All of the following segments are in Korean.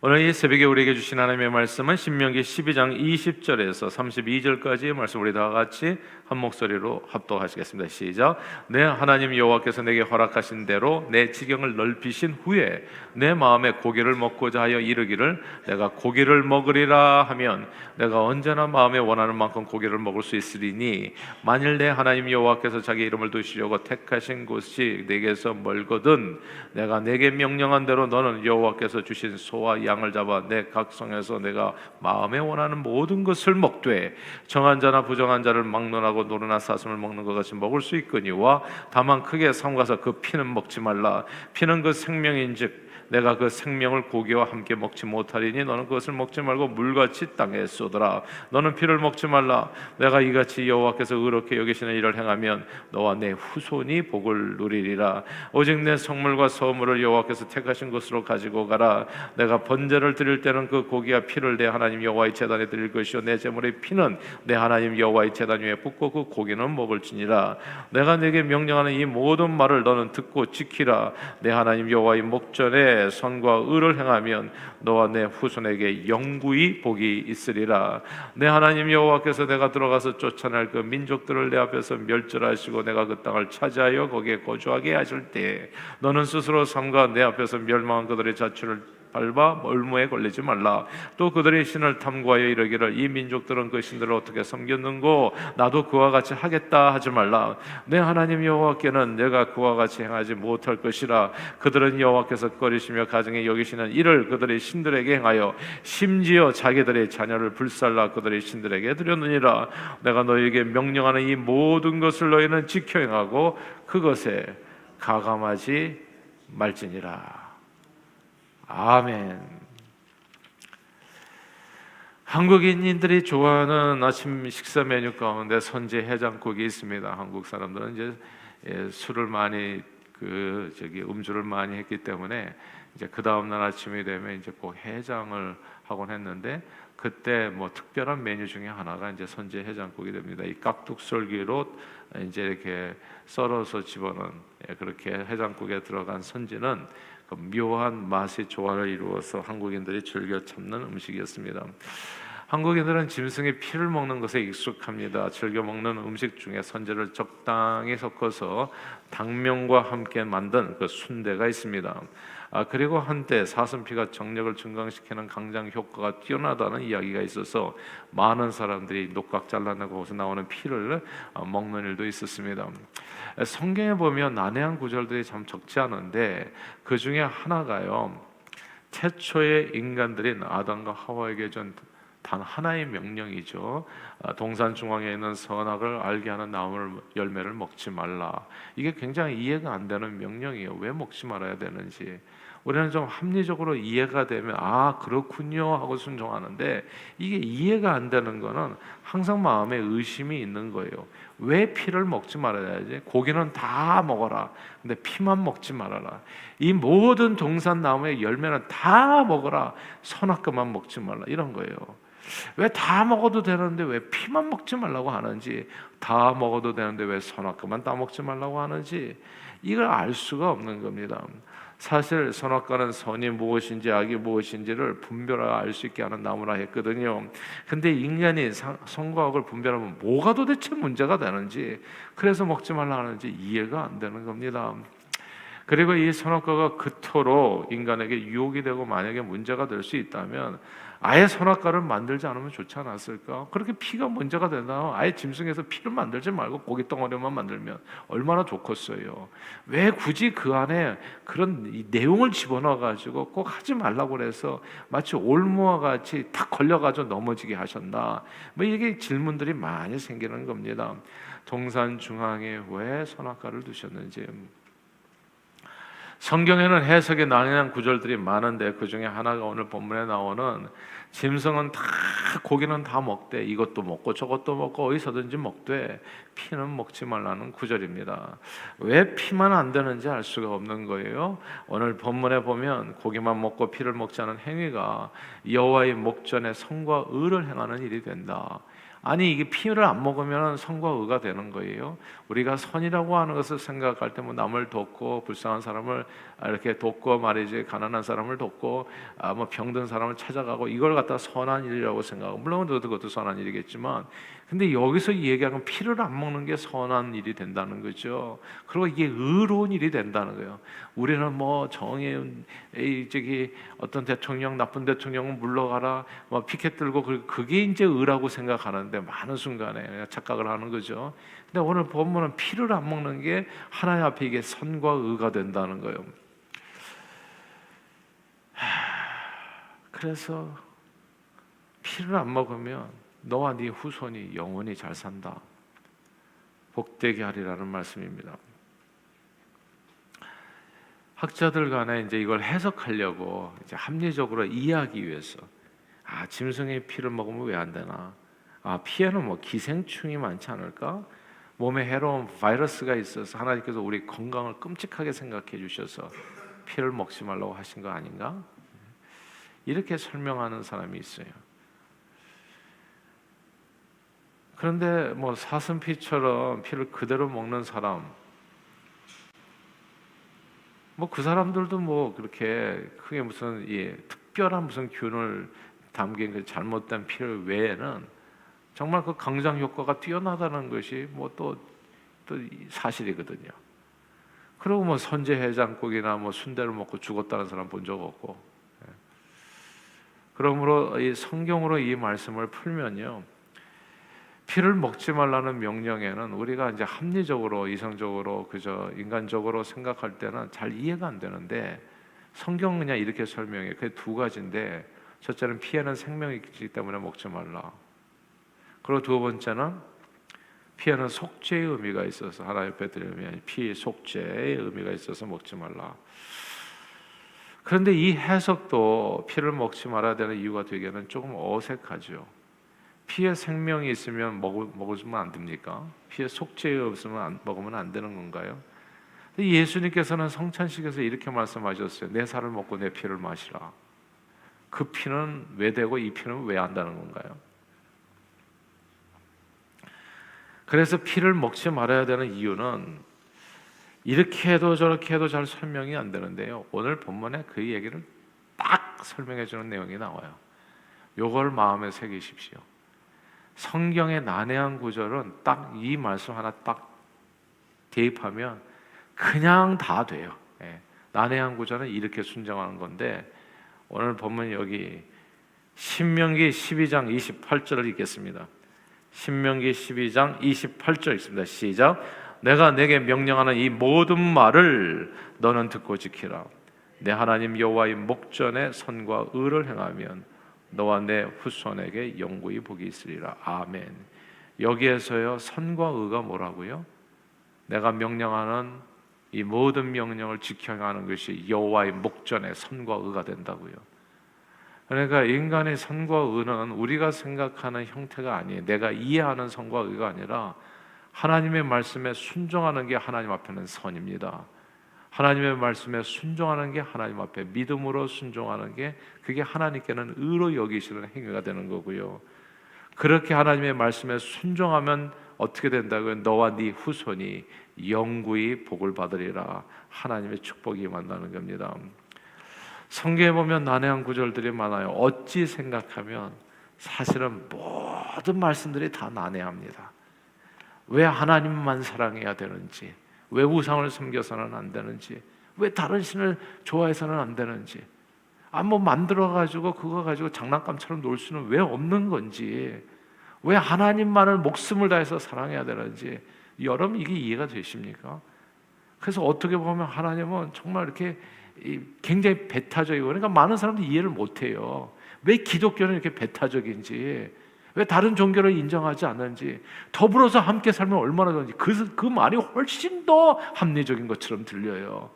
오늘 이 새벽에 우리에게 주신 하나님의 말씀은 신명기 12장 20절에서 32절까지의 말씀, 우리 다 같이 한 목소리로 합독하시겠습니다. 시작. 내 하나님 여호와께서 내게 허락하신 대로 내 지경을 넓히신 후에 내 마음에 고기를 먹고자 하여 이르기를 내가 고기를 먹으리라 하면 내가 언제나 마음에 원하는 만큼 고기를 먹을 수 있으리니, 만일 내 하나님 여호와께서 자기 이름을 두시려고 택하신 곳이 내게서 멀거든 내가 내게 명령한 대로 너는 여호와께서 주신 소와 양을 잡아 내 각성에서 내가 마음에 원하는 모든 것을 먹되 정한 자나 부정한 자를 막론하고 노르나 사슴을 먹는 것 같이 먹을 수 있거니와, 다만 크게 삼가서 그 피는 먹지 말라. 피는 그 생명인즉 내가 그 생명을 고기와 함께 먹지 못하리니 너는 그것을 먹지 말고 물같이 땅에 쏟으라. 너는 피를 먹지 말라. 내가 이같이 여호와께서 의롭게 여기시는 일을 행하면 너와 내 후손이 복을 누리리라. 오직 내 성물과 소물을 여호와께서 택하신 곳으로 가지고 가라. 내가 번제를 드릴 때는 그 고기와 피를 내 하나님 여호와의 제단에 드릴 것이요 내 제물의 피는 내 하나님 여호와의 제단 위에 붓고 그 고기는 먹을지니라. 내가 내게 명령하는 이 모든 말을 너는 듣고 지키라. 내 하나님 여호와의 목전에 선과 의를 행하면 너와 내 후손에게 영구히 복이 있으리라. 내 하나님 여호와께서 내가 들어가서 쫓아낼 그 민족들을 내 앞에서 멸절하시고 내가 그 땅을 차지하여 거기에 거주하게 하실 때 너는 스스로 삼가 내 앞에서 멸망한 그들의 자취를 밟아 멀무에 걸리지 말라. 또 그들의 신을 탐구하여 이르기를 이 민족들은 그 신들을 어떻게 섬겼는고 나도 그와 같이 하겠다 하지 말라. 내 하나님 여호와께는 내가 그와 같이 행하지 못할 것이라. 그들은 여호와께서 꺼리시며 가증히 여기시는 일을 그들의 신들에게 행하여 심지어 자기들의 자녀를 불살라 그들의 신들에게 드렸느니라. 내가 너희에게 명령하는 이 모든 것을 너희는 지켜 행하고 그것에 가감하지 말지니라. 아멘. 한국인들이 좋아하는 아침 식사 메뉴 가운데 선지 해장국이 있습니다. 한국 사람들은 이제 술을 많이 음주를 많이 했기 때문에 이제 그 다음 날 아침이 되면 이제 꼭 해장을 하곤 했는데, 그때 뭐 특별한 메뉴 중에 하나가 이제 선지 해장국이 됩니다. 이 깍둑썰기로 이제 이렇게 썰어서 집어넣은 그렇게 해장국에 들어간 선지는 그 묘한 맛의 조화를 이루어서 한국인들이 즐겨 참는 음식이었습니다. 한국인들은 짐승의 피를 먹는 것에 익숙합니다. 즐겨 먹는 음식 중에 선지를 적당히 섞어서 당면과 함께 만든 그 순대가 있습니다. 그리고 한때 사슴피가 정력을 증강시키는 강장 효과가 뛰어나다는 이야기가 있어서 많은 사람들이 녹각 잘라내고 거기서 나오는 피를 먹는 일도 있었습니다. 성경에 보면 난해한 구절들이 참 적지 않은데 그 중에 하나가요, 최초의 인간들인 아담과 하와에게 준 단 하나의 명령이죠. 동산 중앙에 있는 선악을 알게 하는 나무 열매를 먹지 말라. 이게 굉장히 이해가 안 되는 명령이에요. 왜 먹지 말아야 되는지 우리는 좀 합리적으로 이해가 되면 그렇군요 하고 순종하는데, 이게 이해가 안 되는 거는 항상 마음에 의심이 있는 거예요. 왜 피를 먹지 말아야지? 고기는 다 먹어라. 근데 피만 먹지 말아라. 이 모든 동산 나무의 열매는 다 먹어라. 선악과만 먹지 말라. 이런 거예요. 왜 다 먹어도 되는데 왜 피만 먹지 말라고 하는지, 다 먹어도 되는데 왜 선악과만 다 먹지 말라고 하는지, 이걸 알 수가 없는 겁니다. 사실 선악과는 선이 무엇인지 악이 무엇인지를 분별하여 알 수 있게 하는 나무라 했거든요. 근데 인간이 선과 악을 분별하면 뭐가 도대체 문제가 되는지, 그래서 먹지 말라 하는지 이해가 안 되는 겁니다. 그리고 이 선악과가 그토록 인간에게 유혹이 되고 만약에 문제가 될 수 있다면 아예 선악과를 만들지 않으면 좋지 않았을까? 그렇게 피가 문제가 된다면 아예 짐승에서 피를 만들지 말고 고기 덩어리만 만들면 얼마나 좋겠어요. 왜 굳이 그 안에 그런 이 내용을 집어넣어가지고 꼭 하지 말라고 그래서 마치 올무와 같이 탁 걸려가지고 넘어지게 하셨나? 뭐 이게 질문들이 많이 생기는 겁니다. 동산 중앙에 왜 선악과를 두셨는지. 성경에는 해석에 난해한 구절들이 많은데 그 중에 하나가 오늘 본문에 나오는 짐승은 다 고기는 다 먹되 이것도 먹고 저것도 먹고 어디서든지 먹되 피는 먹지 말라는 구절입니다. 왜 피만 안 되는지 알 수가 없는 거예요. 오늘 본문에 보면 고기만 먹고 피를 먹지 않은 행위가 여호와의 목전에 선과 의를 행하는 일이 된다. 아니 이게 피를 안 먹으면 선과 의가 되는 거예요. 우리가 선이라고 하는 것을 생각할 때 뭐 남을 돕고 불쌍한 사람을 이렇게 돕고 말이지 가난한 사람을 돕고 뭐 병든 사람을 찾아가고 이걸 갖다 선한 일이라고 생각하고 물론 그것도 선한 일이겠지만 근데 여기서 얘기하는 피를 안 먹는 게 선한 일이 된다는 거죠. 그리고 이게 의로운 일이 된다는 거예요. 우리는 뭐 정의은 저기 어떤 대통령 나쁜 대통령은 물러가라 뭐 피켓 들고 그게 이제 의라고 생각하는데 많은 순간에 착각을 하는 거죠. 근데 오늘 본문은 피를 안 먹는 게 하나님 앞에 이게 선과 의가 된다는 거예요. 그래서 피를 안 먹으면 너와 네 후손이 영원히 잘 산다. 복되게 하리라는 말씀입니다. 학자들 간에 이제 이걸 해석하려고 이제 합리적으로 이해하기 위해서 짐승의 피를 먹으면 왜 안 되나? 피에는 뭐 기생충이 많지 않을까? 몸에 해로운 바이러스가 있어서 하나님께서 우리 건강을 끔찍하게 생각해 주셔서 피를 먹지 말라고 하신 거 아닌가? 이렇게 설명하는 사람이 있어요. 그런데 뭐 사슴피처럼 피를 그대로 먹는 사람, 뭐 그 사람들도 뭐 그렇게 크게 무슨 특별한 무슨 균을 담긴 그 잘못된 피를 외에는 정말 그 강장 효과가 뛰어나다는 것이 뭐 또 사실이거든요. 그리고 뭐 선제 해장국이나 뭐 순대를 먹고 죽었다는 사람 본 적 없고. 그러므로 이 성경으로 이 말씀을 풀면요. 피를 먹지 말라는 명령에는 우리가 이제 합리적으로 이성적으로 그저 인간적으로 생각할 때는 잘 이해가 안 되는데 성경은 그냥 이렇게 설명해. 그게 두 가지인데 첫째는 피에는 생명이 있기 때문에 먹지 말라. 그리고 두 번째는 피에는 속죄의 의미가 있어서 하나님 앞에 드리면 피 속죄의 의미가 있어서 먹지 말라. 그런데 이 해석도 피를 먹지 말아야 되는 이유가 되기에는 조금 어색하죠. 피에 생명이 있으면 먹으면 안 됩니까? 피에 속죄가 없으면 먹으면 안 되는 건가요? 예수님께서는 성찬식에서 이렇게 말씀하셨어요. 내 살을 먹고 내 피를 마시라. 그 피는 왜 되고 이 피는 왜 안다는 건가요? 그래서 피를 먹지 말아야 되는 이유는 이렇게 해도 저렇게 해도 잘 설명이 안 되는데요. 오늘 본문에 그 얘기를 딱 설명해 주는 내용이 나와요. 요걸 마음에 새기십시오. 성경의 난해한 구절은 딱 이 말씀 하나 딱 대입하면 그냥 다 돼요. 난해한 구절은 이렇게 순정하는 건데 오늘 본문 여기 신명기 12장 28절을 읽겠습니다. 신명기 12장 28절 읽습니다. 시작. 내가 내게 명령하는 이 모든 말을 너는 듣고 지키라. 내 하나님 여호와의 목전에 선과 의를 행하면 너와 내 후손에게 영구히 복이 있으리라. 아멘. 여기에서요 선과 의가 뭐라고요? 내가 명령하는 이 모든 명령을 지켜 행하는 것이 여호와의 목전에 선과 의가 된다고요. 그러니까 인간의 선과 의는 우리가 생각하는 형태가 아니에요. 내가 이해하는 선과 의가 아니라 하나님의 말씀에 순종하는 게 하나님 앞에는 선입니다. 하나님의 말씀에 순종하는 게 하나님 앞에 믿음으로 순종하는 게 그게 하나님께는 의로 여기시는 행위가 되는 거고요. 그렇게 하나님의 말씀에 순종하면 어떻게 된다고요? 너와 네 후손이 영구히 복을 받으리라. 하나님의 축복이 임한다는 겁니다. 성경에 보면 난해한 구절들이 많아요. 어찌 생각하면 사실은 모든 말씀들이 다 난해합니다. 왜 하나님만 사랑해야 되는지, 왜 우상을 섬겨서는 안 되는지, 왜 다른 신을 좋아해서는 안 되는지, 뭐 만들어가지고 그거 가지고 장난감처럼 놀 수는 왜 없는 건지, 왜 하나님만을 목숨을 다해서 사랑해야 되는지, 여러분 이게 이해가 되십니까? 그래서 어떻게 보면 하나님은 정말 이렇게 굉장히 배타적이고, 그러니까 많은 사람들이 이해를 못해요. 왜 기독교는 이렇게 배타적인지, 왜 다른 종교를 인정하지 않는지, 더불어서 함께 살면 얼마나 좋은지 그 말이 훨씬 더 합리적인 것처럼 들려요.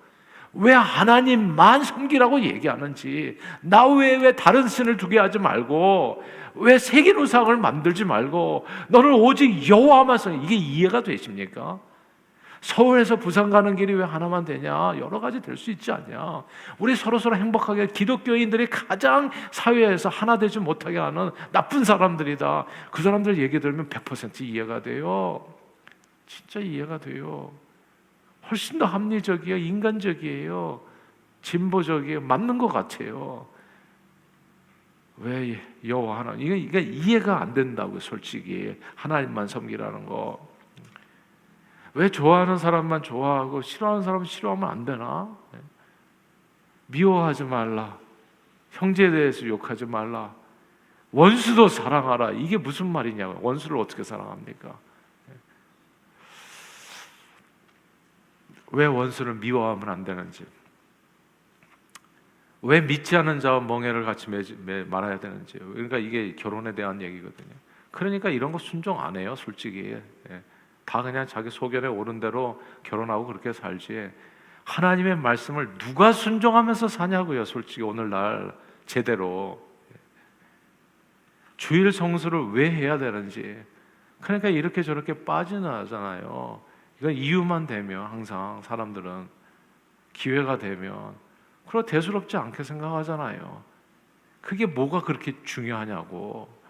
왜 하나님만 섬기라고 얘기하는지, 나 외에 왜 다른 신을 두게 하지 말고, 왜 새긴 우상을 만들지 말고 너는 오직 여호와만 섬기, 이게 이해가 되십니까? 서울에서 부산 가는 길이 왜 하나만 되냐? 여러 가지 될 수 있지 않냐? 우리 서로서로 행복하게, 기독교인들이 가장 사회에서 하나 되지 못하게 하는 나쁜 사람들이다. 그 사람들 얘기 들으면 100% 이해가 돼요. 진짜 이해가 돼요. 훨씬 더 합리적이에요. 인간적이에요. 진보적이에요. 맞는 것 같아요. 왜 여호와 하나님, 이게 이해가 안 된다고. 솔직히 하나님만 섬기라는 거. 왜 좋아하는 사람만 좋아하고 싫어하는 사람은 싫어하면 안 되나? 미워하지 말라, 형제에 대해서 욕하지 말라, 원수도 사랑하라. 이게 무슨 말이냐고요. 원수를 어떻게 사랑합니까? 왜 원수를 미워하면 안 되는지, 왜 믿지 않은 자와 멍에를 같이 말아야 되는지. 그러니까 이게 결혼에 대한 얘기거든요. 그러니까 이런 거 순종 안 해요, 솔직히. 다 그냥 자기 소견에 오른 대로 결혼하고 그렇게 살지. 하나님의 말씀을 누가 순종하면서 사냐고요, 솔직히. 오늘날 제대로 주일 성수를 왜 해야 되는지. 그러니까 이렇게 저렇게 빠져나잖아요. 이건 이유만 되면, 항상 사람들은 기회가 되면 그리고 대수롭지 않게 생각하잖아요. 그게 뭐가 그렇게 중요하냐고.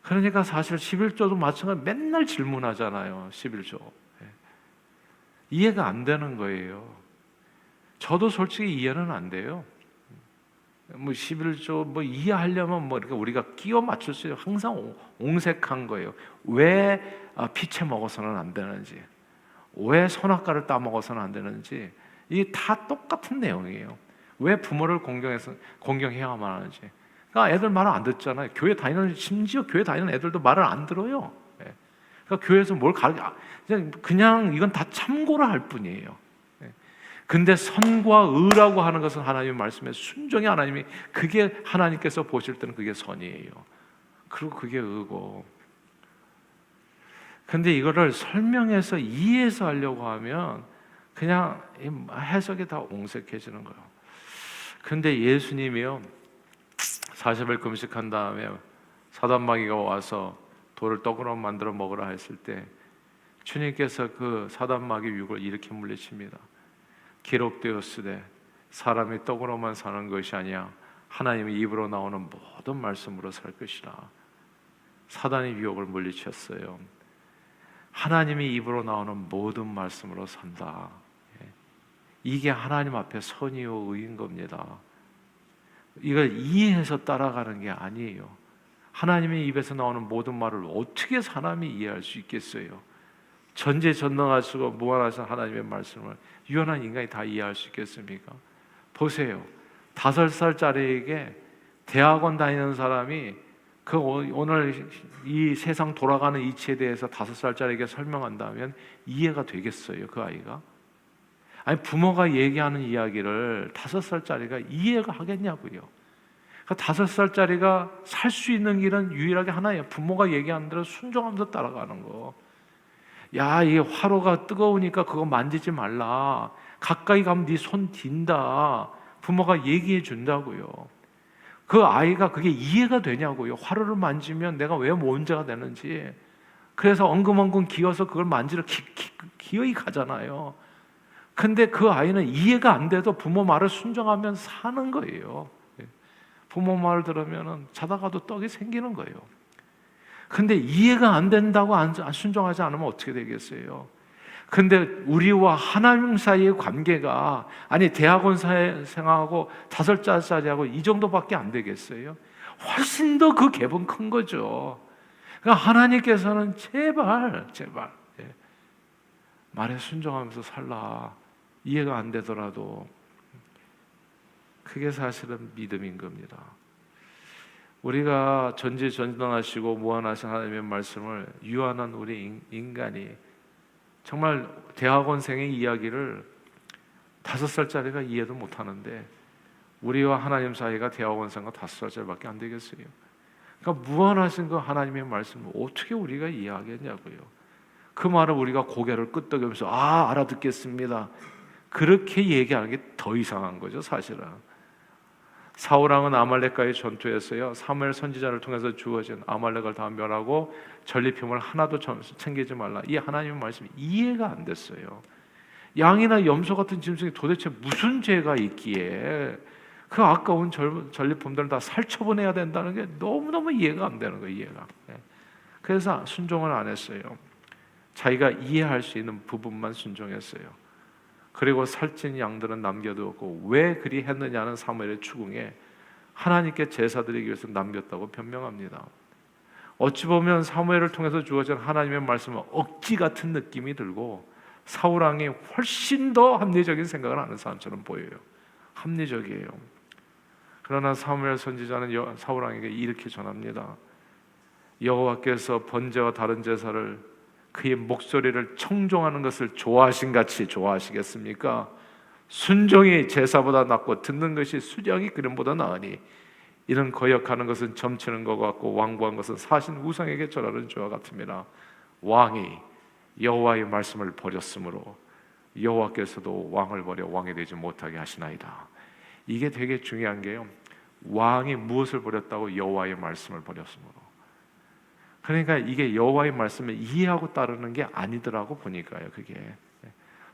그러니까 사실 11조도 마찬가지. 맨날 질문하잖아요. 11조 이해가 안 되는 거예요. 저도 솔직히 이해는 안 돼요. 11조 이해하려면 이렇게 우리가 끼워 맞출 수 있는, 항상 옹색한 거예요. 왜 피채 먹어서는 안 되는지, 왜 선악과를 따먹어서는 안 되는지, 이게 다 똑같은 내용이에요. 왜 부모를 공경해야만 하는지. 그러니까 애들 말을 안 듣잖아요. 심지어 교회 다니는 애들도 말을 안 들어요. 그러니까 교회에서 뭘 그냥 이건 다 참고를 할 뿐이에요. 근데 선과 의라고 하는 것은 하나님의 말씀에 순종이, 하나님이 그게 하나님께서 보실 때는 그게 선이에요. 그리고 그게 의고. 근데 이거를 설명해서 이해해서 하려고 하면 그냥 해석이 다 옹색해지는 거예요. 근데 예수님이요, 40일 금식한 다음에 사단마귀가 와서 돌을 떡으로 만들어 먹으라 했을 때 주님께서 그 사단마귀 유혹을 이렇게 물리칩니다. 기록되었으되 사람이 떡으로만 사는 것이 아니야 하나님의 입으로 나오는 모든 말씀으로 살 것이라. 사단의 유혹을 물리쳤어요. 하나님의 입으로 나오는 모든 말씀으로 산다. 이게 하나님 앞에 선이요 의인 겁니다. 이걸 이해해서 따라가는 게 아니에요. 하나님의 입에서 나오는 모든 말을 어떻게 사람이 이해할 수 있겠어요? 전지전능하시고 무한하신 하나님의 말씀을 유한한 인간이 다 이해할 수 있겠습니까? 보세요. 5살짜리에게 대학원 다니는 사람이 오늘 이 세상 돌아가는 이치에 대해서 5살짜리에게 설명한다면 이해가 되겠어요, 그 아이가? 아니, 부모가 얘기하는 이야기를 5살짜리가 이해가 하겠냐고요. 그러니까 5살짜리가 살 수 있는 길은 유일하게 하나예요. 부모가 얘기하는 대로 순종하면서 따라가는 거. 야, 이 화로가 뜨거우니까 그거 만지지 말라. 가까이 가면 네 손 딘다. 부모가 얘기해 준다고요. 그 아이가 그게 이해가 되냐고요. 화로를 만지면 내가 왜 문제가 되는지. 그래서 엉금엉금 기어서 그걸 만지러 기어이 가잖아요. 근데 그 아이는 이해가 안 돼도 부모 말을 순종하면 사는 거예요. 부모 말 들으면 자다가도 떡이 생기는 거예요. 근데 이해가 안 된다고 안 순종하지 않으면 어떻게 되겠어요? 근데 우리와 하나님 사이의 관계가, 아니 대학원 생하고 5살짜리하고 이 정도밖에 안 되겠어요? 훨씬 더 그 갭은 큰 거죠. 그러니까 하나님께서는 제발 말에 순종하면서 살라. 이해가 안 되더라도. 그게 사실은 믿음인 겁니다. 우리가 전지전능하시고 무한하신 하나님의 말씀을 유한한 우리 인간이 정말 대학원생의 이야기를 5살짜리가 이해도 못하는데 우리와 하나님 사이가 대학원생과 5살짜리밖에 안 되겠어요. 그러니까 무한하신 그 하나님의 말씀을 어떻게 우리가 이해하겠냐고요. 그 말을 우리가 고개를 끄덕이면서 알아듣겠습니다, 그렇게 얘기하는 게 더 이상한 거죠, 사실은. 사울왕은 아말렉과의 전투에서요, 사무엘 선지자를 통해서 주어진 아말렉을 다 멸하고 전리품을 하나도 챙기지 말라, 이 하나님의 말씀이 이해가 안 됐어요. 양이나 염소 같은 짐승이 도대체 무슨 죄가 있기에 그 아까운 전리품들을 다 살처분해야 된다는 게 너무너무 이해가 안 되는 거예요. 이해가. 그래서 순종을 안 했어요. 자기가 이해할 수 있는 부분만 순종했어요. 그리고 살찐 양들은 남겨두었고, 왜 그리 했느냐는 사무엘의 추궁에 하나님께 제사 드리기 위해서 남겼다고 변명합니다. 어찌 보면 사무엘을 통해서 주어진 하나님의 말씀은 억지 같은 느낌이 들고 사울왕이 훨씬 더 합리적인 생각을 하는 사람처럼 보여요. 합리적이에요. 그러나 사무엘 선지자는 사울왕에게 이렇게 전합니다. 여호와께서 번제와 다른 제사를, 그의 목소리를 청종하는 것을 좋아하신 같이 좋아하시겠습니까? 순종이 제사보다 낫고 듣는 것이 수령이 기름보다 나으니 이런 거역하는 것은 점치는 것 같고 완고한 것은 사신 우상에게 절하는 죄와 같습니다. 왕이 여호와의 말씀을 버렸으므로 여호와께서도 왕을 버려 왕이 되지 못하게 하시나이다. 이게 되게 중요한 게요, 왕이 무엇을 버렸다고? 여호와의 말씀을 버렸으므로. 그러니까 이게 여호와의 말씀을 이해하고 따르는 게 아니더라고 보니까요. 그게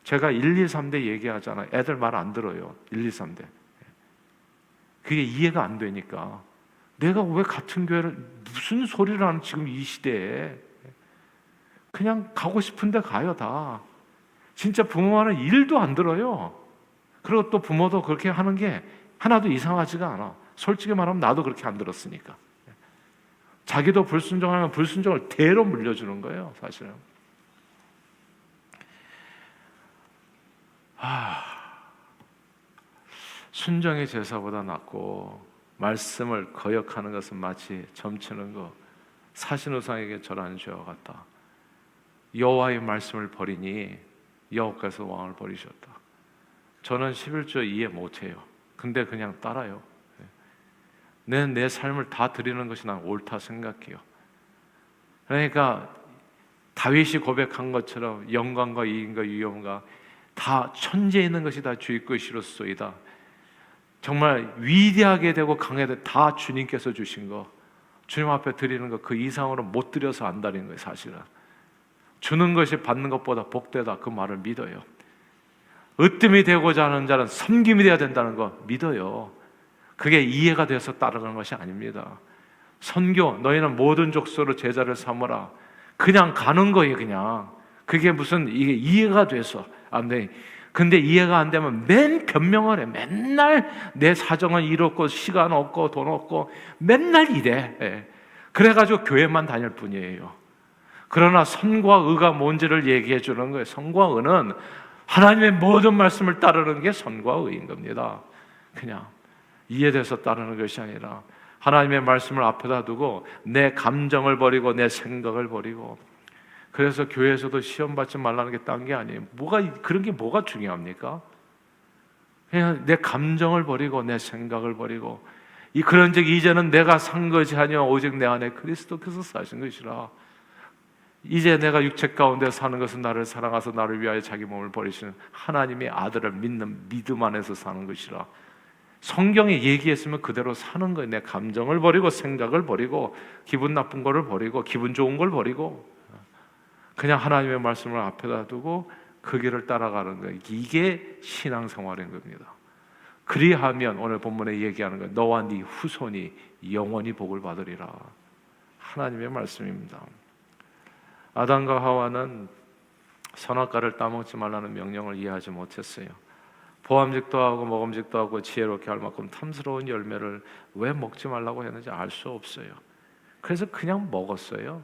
제가 1, 2, 3대 얘기하잖아요. 애들 말 안 들어요. 1, 2, 3대. 그게 이해가 안 되니까 내가 왜 같은 교회를, 무슨 소리를 하는 지금 이 시대에, 그냥 가고 싶은데 가요. 다 진짜 부모 말은 1도 안 들어요. 그리고 또 부모도 그렇게 하는 게 하나도 이상하지가 않아. 솔직히 말하면 나도 그렇게 안 들었으니까. 자기도 불순종하면 불순종을 대로 물려주는 거예요, 사실은. 순종의 제사보다 낫고 말씀을 거역하는 것은 마치 점치는 것, 사신우상에게 절하는 죄와 같다. 여호와의 말씀을 버리니 여호와께서 왕을 버리셨다. 저는 11조 이해 못해요. 근데 그냥 따라요. 내 삶을 다 드리는 것이 난 옳다 생각해요. 그러니까 다윗이 고백한 것처럼 영광과 이익과 위엄과 다 천지에 있는 것이 다 주의 것이로소이다. 정말 위대하게 되고 강하게 다 주님께서 주신 거, 주님 앞에 드리는 거 그 이상으로 못 드려서 안 드리는 거예요. 사실은 주는 것이 받는 것보다 복되다, 그 말을 믿어요. 으뜸이 되고자 하는 자는 섬김이 되어야 된다는 거 믿어요. 그게 이해가 돼서 따르는 것이 아닙니다. 선교, 너희는 모든 족속으로 제자를 삼으라, 그냥 가는 거예요. 그냥 그게 무슨 이게 이해가 돼서 안 돼. 근데 이해가 안 되면 맨 변명을 해. 맨날 내 사정은 이렇고 시간 없고 돈 없고 맨날 이래. 그래가지고 교회만 다닐 뿐이에요. 그러나 선과 의가 뭔지를 얘기해 주는 거예요. 선과 의는 하나님의 모든 말씀을 따르는 게 선과 의인 겁니다. 그냥 이해돼서 따르는 것이 아니라 하나님의 말씀을 앞에다 두고 내 감정을 버리고 내 생각을 버리고. 그래서 교회에서도 시험 받지 말라는 게 딴 게 아니에요. 그런 게 뭐가 중요합니까? 그냥 내 감정을 버리고 내 생각을 버리고, 그런즉 이제는 내가 산 것이 아니요 오직 내 안에 그리스도께서 사신 것이라. 이제 내가 육체 가운데 사는 것은 나를 사랑하사 나를 위하여 자기 몸을 버리시는 하나님의 아들을 믿는 믿음 안에서 사는 것이라. 성경에 얘기했으면 그대로 사는 거예요. 내 감정을 버리고 생각을 버리고 기분 나쁜 거를 버리고 기분 좋은 걸 버리고 그냥 하나님의 말씀을 앞에다 두고 그 길을 따라가는 거예요. 이게 신앙생활인 겁니다. 그리하면 오늘 본문에 얘기하는 거예요. 너와 네 후손이 영원히 복을 받으리라. 하나님의 말씀입니다. 아담과 하와는 선악과를 따먹지 말라는 명령을 이해하지 못했어요. 보암직도 하고 먹음직도 하고 지혜롭게 할 만큼 탐스러운 열매를 왜 먹지 말라고 했는지 알 수 없어요. 그래서 그냥 먹었어요.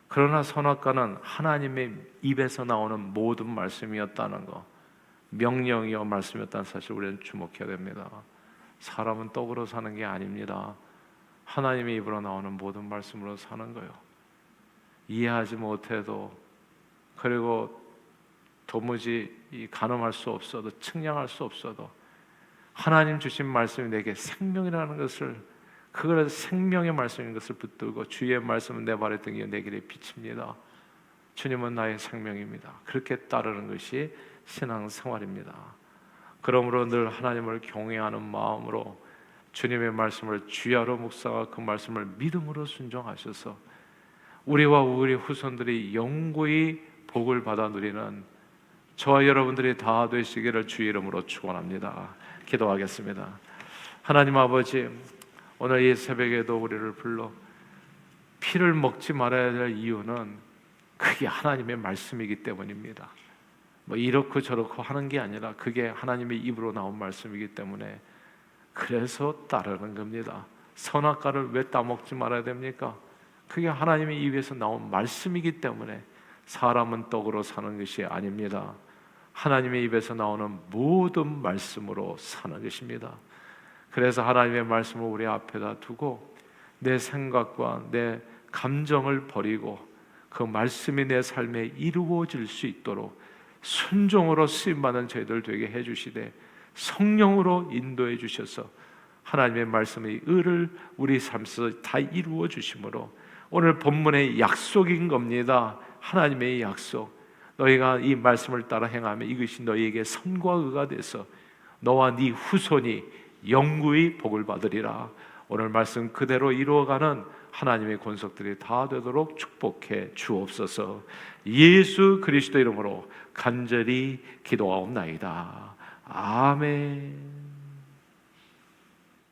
그러나 선악과는 하나님의 입에서 나오는 모든 말씀이었다는 거, 명령이요 말씀이었다는 사실 우리는 주목해야 됩니다. 사람은 떡으로 사는 게 아닙니다. 하나님의 입으로 나오는 모든 말씀으로 사는 거예요. 이해하지 못해도, 그리고 도무지 가늠할 수 없어도, 측량할 수 없어도 하나님 주신 말씀이 내게 생명이라는 것을, 그걸 생명의 말씀인 것을 붙들고 주의 말씀은 내 발에 등이여 내 길에 빛입니다. 주님은 나의 생명입니다. 그렇게 따르는 것이 신앙생활입니다. 그러므로 늘 하나님을 경외하는 마음으로 주님의 말씀을 주야로 묵상하고 그 말씀을 믿음으로 순종하셔서 우리와 우리 후손들이 영구히 복을 받아 누리는 저와 여러분들이 다 되시기를 주의 이름으로 축원합니다. 기도하겠습니다. 하나님 아버지, 오늘 이 새벽에도 우리를 불러 피를 먹지 말아야 될 이유는 그게 하나님의 말씀이기 때문입니다. 뭐 이렇고 저렇고 하는 게 아니라 그게 하나님의 입으로 나온 말씀이기 때문에 그래서 따르는 겁니다. 선악과를 왜 따먹지 말아야 됩니까? 그게 하나님의 입에서 나온 말씀이기 때문에 사람은 떡으로 사는 것이 아닙니다. 하나님의 입에서 나오는 모든 말씀으로 사는 것입니다. 그래서 하나님의 말씀을 우리 앞에다 두고 내 생각과 내 감정을 버리고 그 말씀이 내 삶에 이루어질 수 있도록 순종으로 쓰임받는 저희들 되게 해주시되 성령으로 인도해 주셔서 하나님의 말씀의 의를 우리 삶에서 다 이루어 주심으로 오늘 본문의 약속인 겁니다. 하나님의 약속, 너희가 이 말씀을 따라 행하면 이것이 너희에게 선과 의가 돼서 너와 네 후손이 영구히 복을 받으리라. 오늘 말씀 그대로 이루어가는 하나님의 권속들이 다 되도록 축복해 주옵소서. 예수 그리스도 이름으로 간절히 기도하옵나이다. 아멘.